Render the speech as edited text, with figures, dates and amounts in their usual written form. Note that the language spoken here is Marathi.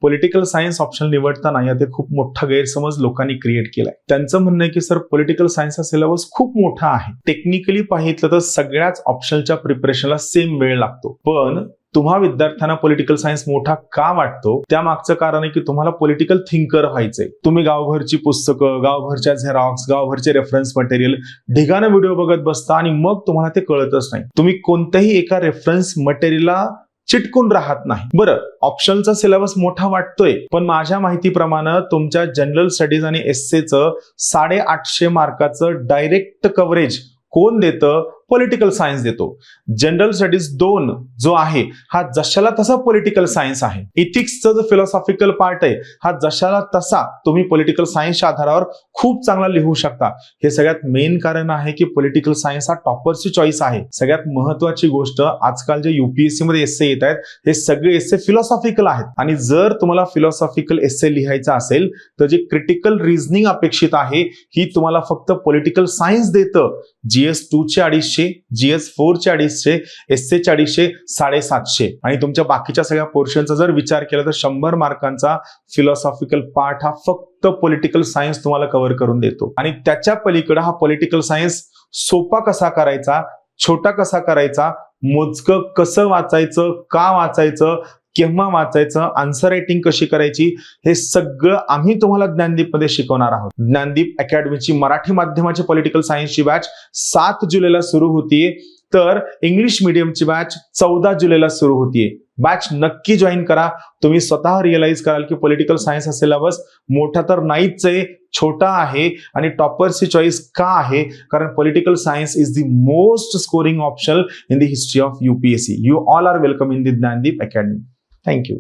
पॉलिटिकल सायन्स ऑप्शन निवडताना यात खूप मोठा गैरसमज लोकांनी क्रिएट केलाय. त्यांचं म्हणणं आहे की सर पॉलिटिकल सायन्सचा सिलेबस खूप मोठा आहे. टेक्निकली पाहिलं तर सगळ्याच ऑप्शनच्या प्रिपरेशनला सेम वेळ लागतो. पण तुम्हा विद्यार्थ्यांना पॉलिटिकल सायन्स मोठा का वाटतो त्यामागचं कारण आहे की तुम्हाला पॉलिटिकल थिंकर व्हायचंय. तुम्ही गावभरची पुस्तकं, गावभरच्या झेरॉक्स, गावभरचे रेफरन्स मटेरियल, ढिगानं व्हिडिओ बघत बसता आणि मग तुम्हाला ते कळतच नाही. तुम्ही कोणत्याही एका रेफरन्स मटेरियलला चिटकून राहत नाही. बरं, ऑप्शनचा सिलेबस मोठा वाटतोय, पण माझ्या माहितीप्रमाणे तुमच्या जनरल स्टडीज आणि एस्सेचं 850 मार्काचं डायरेक्ट कव्हरेज कोण देतं? पॉलिटिकल सायन्स देतो. जनरल स्टडीज 2 जो आहे हा जशाला तसा पॉलिटिकल सायन्स आहे. इथिक्सचा जो फिलॉसॉफिकल पार्ट आहे हा जशाला तसा तुम्ही पॉलिटिकल सायन्सच्या आधारावर खूप चांगला लिहू शकता. हे सगळ्यात मेन कारण आहे की पॉलिटिकल सायन्स हा टॉपरची चॉईस आहे. सगळ्यात महत्वाची गोष्ट, आजकाल जे युपीएससी मध्ये एस्से येत आहेत हे सगळे एस्से फिलॉसॉफिकल आहेत. आणि जर तुम्हाला फिलॉसॉफिकल एस्से लिहायचा असेल तर जे क्रिटिकल रिझनिंग अपेक्षित आहे ही तुम्हाला फक्त पॉलिटिकल सायन्स देतं. GS2 चे 250, GS4 चे 250, एस्से चे 250, 750 आणि तुमच्या बाकीच्या सगळ्या पोर्शनचा जर विचार केला तर 100 मार्कांचा फिलॉसॉफिकल पार्ट हा फक्त पॉलिटिकल सायन्स तुम्हाला कव्हर करून देतो. आणि त्याच्या पलीकडे हा पॉलिटिकल सायन्स सोपा कसा करायचा, छोटा कसा करायचा, मोजकं कसं वाचायचं, का वाचायचं, केव्हा वाचायचं, आन्सर रायटिंग कशी करायची, हे सगळं आम्ही तुम्हाला ज्ञानदीप मध्ये शिकवणार आहोत. ज्ञानदीप अकॅडमीची मराठी माध्यमाची पॉलिटिकल सायन्सची बॅच 7 जुलैला सुरू होतीये, तर इंग्लिश मीडियमची बॅच 14 जुलैला सुरू होतीये. बॅच नक्की जॉईन करा. तुम्ही स्वतः रिअलाइज कराल की पॉलिटिकल सायन्स हा सिलेबस मोठा तर नाहीच आहे, छोटा आहे. आणि टॉपरची चॉईस का आहे? कारण political science is the most scoring option in the history of UPSC. You all are welcome in the Gyandeep academy. Thank you.